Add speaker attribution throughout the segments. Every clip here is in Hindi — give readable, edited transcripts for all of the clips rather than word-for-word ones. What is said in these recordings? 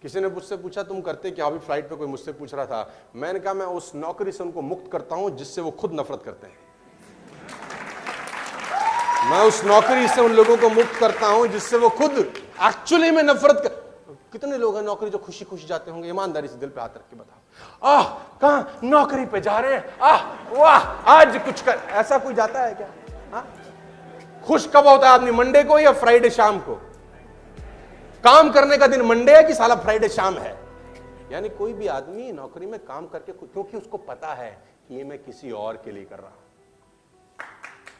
Speaker 1: किसी ने मुझसे पूछा तुम करते क्या, अभी फ्लाइट पे कोई मुझसे पूछ रहा था, मैंने कहा मैं उस नौकरी से उनको मुक्त करता हूं जिससे वो खुद नफरत करते हैं। मैं उस नौकरी से उन लोगों को मुक्त करता हूं जिससे वो खुद एक्चुअली में नफरत कर। कितने लोग हैं नौकरी जो खुशी खुशी जाते होंगे, ईमानदारी से दिल पे हाथ रख के बताओ। कहां नौकरी पे जा रहे हैं, वाह आज कुछ कर, ऐसा कोई जाता है क्या? खुश कब होता है आदमी, मंडे को या फ्राइडे शाम को? काम करने का दिन मंडे है कि साला फ्राइडे शाम है? यानी कोई भी आदमी नौकरी में काम करके, क्योंकि उसको पता है कि ये मैं किसी और के लिए कर रहा हूं,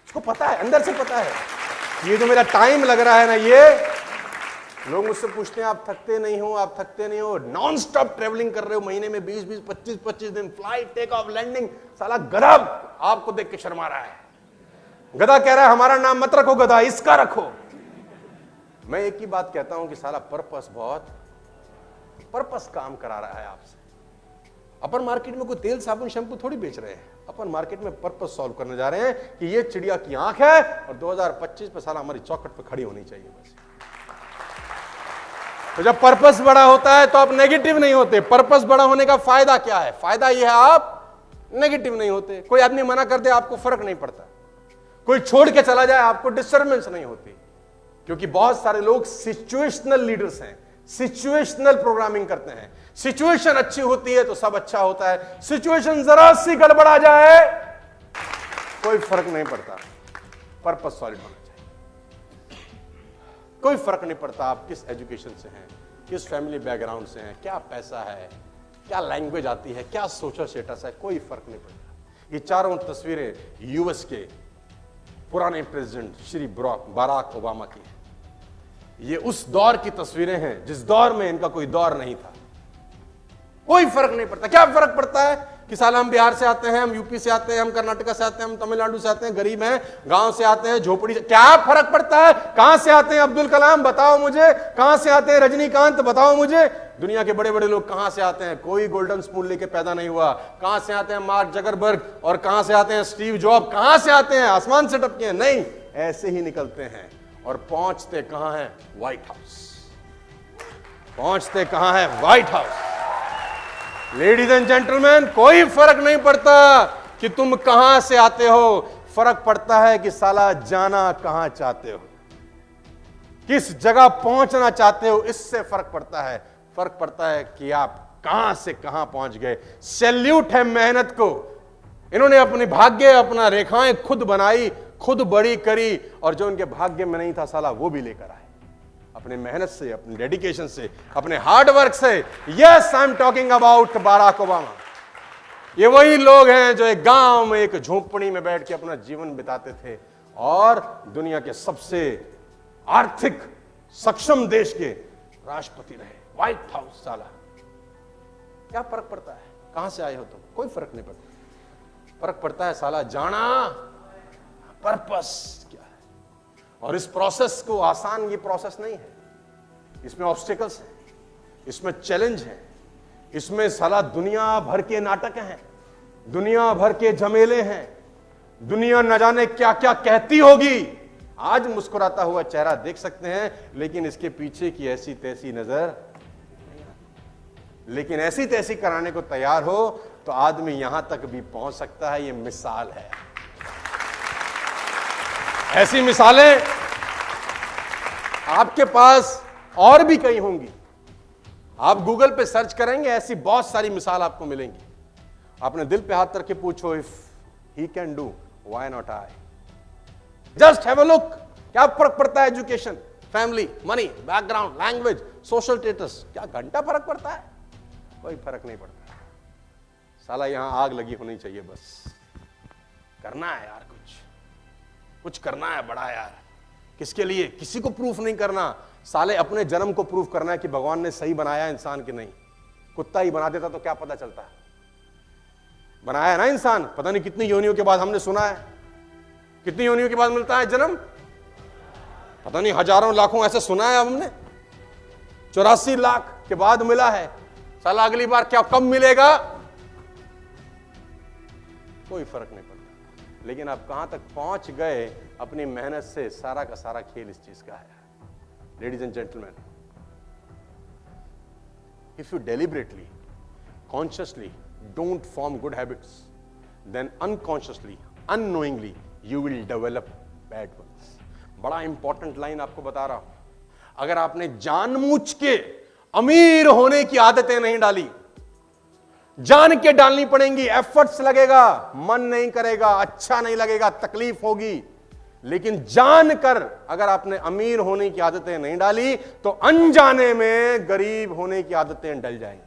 Speaker 1: उसको पता है, अंदर से पता है, ये जो मेरा टाइम लग रहा है ना, ये लोग मुझसे पूछते हैं आप थकते नहीं हो, आप थकते नहीं हो, नॉन स्टॉप ट्रेवलिंग कर रहे हो, महीने में 20-20, 25-25 दिन फ्लाइट, टेक ऑफ, लैंडिंग, साला गधा आपको देख के शर्मा रहा है। गधा कह रहा है हमारा नाम मत रखो गधा, इसका रखो। मैं एक ही बात कहता हूं कि साला पर्पस काम करा रहा है आपसे। अपन मार्केट में कोई तेल साबुन शैम्पू थोड़ी बेच रहे हैं, अपन मार्केट में पर्पस सॉल्व करने जा रहे हैं कि ये चिड़िया की आंख है और 2025 पे साला हमारी चौखट पे खड़ी होनी चाहिए बस। तो जब पर्पस बड़ा होता है तो आप नेगेटिव नहीं होते। पर्पस बड़ा होने का फायदा क्या है? फायदा यह है आप नेगेटिव नहीं होते। कोई आदमी मना कर दे आपको फर्क नहीं पड़ता, कोई छोड़ के चला जाए आपको डिस्टर्बेंस नहीं होती, क्योंकि बहुत सारे लोग सिचुएशनल लीडर्स हैं, सिचुएशनल प्रोग्रामिंग करते हैं। सिचुएशन अच्छी होती है तो सब अच्छा होता है, सिचुएशन जरा सी गड़बड़ा जाए कोई फर्क नहीं पड़ता। पर्पस सॉलिड होना चाहिए। कोई फर्क नहीं पड़ता आप किस एजुकेशन से हैं, किस फैमिली बैकग्राउंड से हैं, क्या पैसा है, क्या लैंग्वेज आती है, क्या सोशल स्टेटस है, कोई फर्क नहीं पड़ता। ये चारों तस्वीरें यूएस के पुराने प्रेसिडेंट श्री बराक ओबामा की हैं। ये उस दौर की तस्वीरें हैं जिस दौर में इनका कोई दौर नहीं था। कोई फर्क नहीं पड़ता। क्या फर्क पड़ता है कि साला हम बिहार से आते हैं, हम यूपी से आते हैं, हम कर्नाटक से आते हैं, हम तमिलनाडु से आते हैं, गरीब हैं, गांव से आते हैं, झोपड़ी से, क्या फर्क पड़ता है? कहां से आते हैं अब्दुल कलाम बताओ मुझे, कहां से आते हैं रजनीकांत बताओ मुझे, दुनिया के बड़े बड़े लोग कहां से आते हैं? कोई गोल्डन स्पून लेके पैदा नहीं हुआ। कहां से आते हैं मार्क जकरबर्ग और कहां से आते हैं स्टीव जॉब? कहां से आते हैं आसमान से टपके हैं? नहीं, ऐसे ही निकलते हैं और पहुंचते कहां हैं? White house. पहुंचते कहां है? White house. Ladies and gentleman, कोई फर्क नहीं पड़ता कि तुम कहां से आते हो, फर्क पड़ता है कि साला जाना कहां चाहते हो, किस जगह पहुंचना चाहते हो, इससे फर्क पड़ता है। फर्क पड़ता है कि आप कहां से कहां पहुंच गए। सैल्यूट है मेहनत को। इन्होंने अपने भाग्य, अपना रेखाएं खुद बनाई, खुद बड़ी करी, और जो उनके भाग्य में नहीं था साला वो भी लेकर आए अपने मेहनत से, अपने डेडिकेशन से, अपने हार्ड वर्क से। Yes, I am talking about Barack Obama. ये वही लोग हैं जो एक गांव में एक झोपड़ी में बैठ के अपना जीवन बिताते थे और दुनिया के सबसे आर्थिक सक्षम देश के राष्ट्रपति रहे। White house. साला क्या फर्क पड़ता है कहां से आए हो तुम? कोई फर्क नहीं पड़ता। फर्क पड़ता है साला जाना, पर्पस क्या है। और इस प्रोसेस को, आसान ये प्रोसेस नहीं है, इसमें ऑब्स्टिकल्स हैं, इसमें चैलेंज है, इसमें साला दुनिया भर के नाटक हैं, दुनिया भर के झमेले हैं, दुनिया न जाने क्या क्या कहती होगी। आज मुस्कुराता हुआ चेहरा देख सकते हैं, लेकिन इसके पीछे की ऐसी तैसी नजर, लेकिन ऐसी तैसी कराने को तैयार हो तो आदमी यहां तक भी पहुंच सकता है। ये मिसाल है। ऐसी मिसालें आपके पास और भी कई होंगी। आप गूगल पे सर्च करेंगे, ऐसी बहुत सारी मिसाल आपको मिलेंगी। आपने दिल पे हाथ रख के पूछो, if he can do why not I? Just have a look. क्या फर्क पड़ता है? Education, family, money, background, language, social status, क्या घंटा फर्क पड़ता है? कोई फर्क नहीं पड़ता। साला यहां आग लगी होनी चाहिए। बस करना है यार, कुछ करना है बड़ा यार। किसके लिए? किसी को प्रूफ नहीं करना, साले अपने जन्म को प्रूफ करना है कि भगवान ने सही बनाया इंसान की नहीं। कुत्ता ही बना देता तो क्या पता चलता है? बनाया ना इंसान, पता नहीं कितनी योनियों के बाद। हमने सुना है कितनी योनियों के बाद मिलता है जन्म, पता नहीं हजारों लाखों ऐसे सुना है हमने। 84 लाख के बाद मिला है। साला अगली बार क्या कब मिलेगा? कोई फर्क नहीं पड़ता। लेकिन आप कहां तक पहुंच गए अपनी मेहनत से, सारा का सारा खेल इस चीज का है। Ladies and gentleman, if you deliberately, consciously don't form good habits, then unconsciously, unknowingly, you will develop bad ones. बड़ा इंपॉर्टेंट लाइन आपको बता रहा हूं। अगर आपने जानबूझ के अमीर होने की आदतें नहीं डाली, जान के डालनी पड़ेंगी, एफर्ट्स लगेगा, मन नहीं करेगा, अच्छा नहीं लगेगा, तकलीफ होगी, लेकिन जानकर अगर आपने अमीर होने की आदतें नहीं डाली तो अनजाने में गरीब होने की आदतें डल जाएंगी।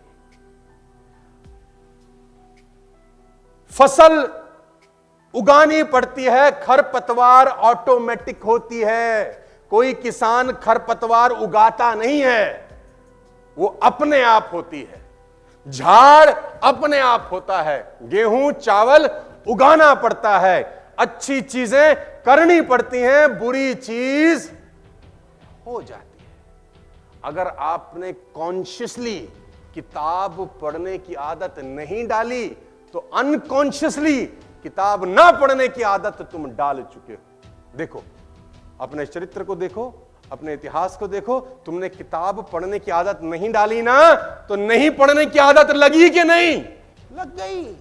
Speaker 1: फसल उगानी पड़ती है, खरपतवार ऑटोमेटिक होती है। कोई किसान खरपतवार उगाता नहीं है, वो अपने आप होती है। झाड़ अपने आप होता है। गेहूं चावल उगाना पड़ता है, अच्छी चीजें करनी पड़ती हैं, बुरी चीज हो जाती है। अगर आपने कॉन्शियसली किताब पढ़ने की आदत नहीं डाली तो अनकॉन्शियसली किताब ना पढ़ने की आदत तुम डाल चुके हो। देखो, अपने चरित्र को देखो, अपने इतिहास को देखो, तुमने किताब पढ़ने की आदत नहीं डाली ना, तो नहीं पढ़ने की आदत लगी कि नहीं? लग गई,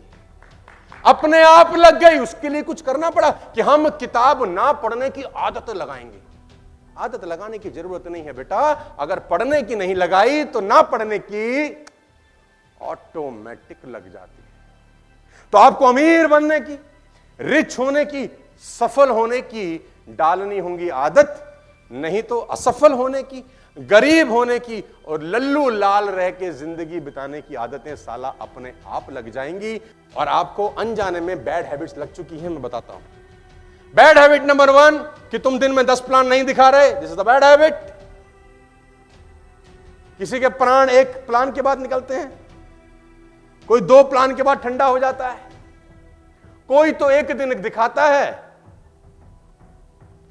Speaker 1: अपने आप लग गई। उसके लिए कुछ करना पड़ा कि हम किताब ना पढ़ने की आदत लगाएंगे। आदत लगाने की जरूरत नहीं है बेटा। अगर पढ़ने की नहीं लगाई तो ना पढ़ने की ऑटोमेटिक लग जाती है। तो आपको अमीर बनने की, रिच होने की, सफल होने की डालनी होगी आदत, नहीं तो असफल होने की, गरीब होने की और लल्लू लाल रह के जिंदगी बिताने की आदतें साला अपने आप लग जाएंगी। और आपको अनजाने में बैड हैबिट्स लग चुकी हैं। मैं बताता हूं। बैड हैबिट नंबर 1 कि तुम दिन में 10 प्लान नहीं दिखा रहे। This is the bad habit. किसी के प्राण एक प्लान के बाद निकलते हैं, कोई 2 प्लान के बाद ठंडा हो जाता है, कोई तो एक दिन दिखाता है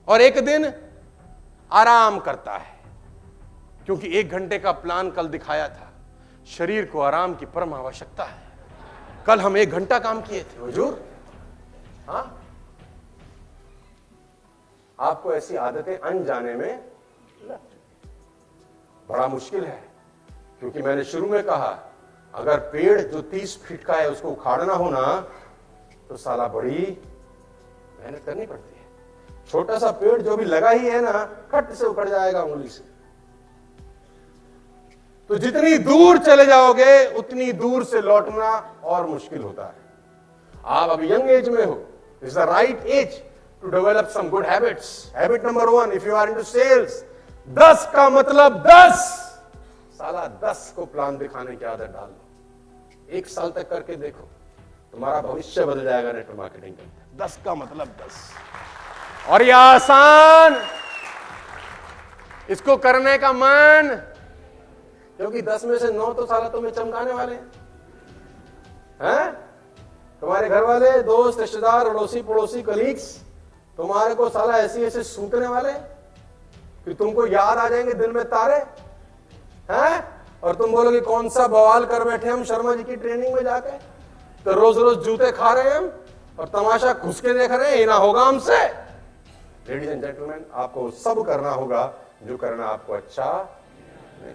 Speaker 1: और एक दिन आराम करता है, क्योंकि 1 घंटे का प्लान कल दिखाया था। शरीर को आराम की परम आवश्यकता है। कल हम 1 घंटा काम किए थे हुजूर। हाँ, आपको ऐसी आदतें अनजाने में लग चुकी। बड़ा मुश्किल है, क्योंकि मैंने शुरू में कहा, अगर पेड़ जो 30 फीट का है उसको उखाड़ना हो ना, तो साला बड़ी मेहनत करनी पड़ती है। छोटा सा पेड़ जो भी लगा ही है ना, खट से उखड़ जाएगा उंगली से। तो जितनी दूर चले जाओगे उतनी दूर से लौटना और मुश्किल होता है। आप अभी यंग एज में हो, is the right age to develop some good habits. Habit number 1, if you are into sales, 10 का मतलब 10, साला 10 को प्लान दिखाने की आदत डाल लो। 1 साल तक करके देखो, तुम्हारा भविष्य बदल जाएगा नेटवर्क मार्केटिंग का। 10 का मतलब 10। और यह आसान, इसको करने का मन, क्योंकि 10 में से 9 तो साला तुम्हें चमकाने वाले हैं। तुम्हारे घर वाले, दोस्त, रिश्तेदार, अड़ोसी पड़ोसी, कलीग्स तुम्हारे को साला ऐसे ऐसे सूतने वाले कि तुमको याद आ जाएंगे दिन में तारे हैं, और तुम बोलोगे कौन सा बवाल कर बैठे हम शर्मा जी की ट्रेनिंग में जाके। तो रोज रोज जूते खा रहे हैं हम और तमाशा घुस के देख रहे हैं, ये ना होगा हमसे। लेडीज एंड जेंटलमैन, आपको सब करना होगा जो करना आपको अच्छा नहीं।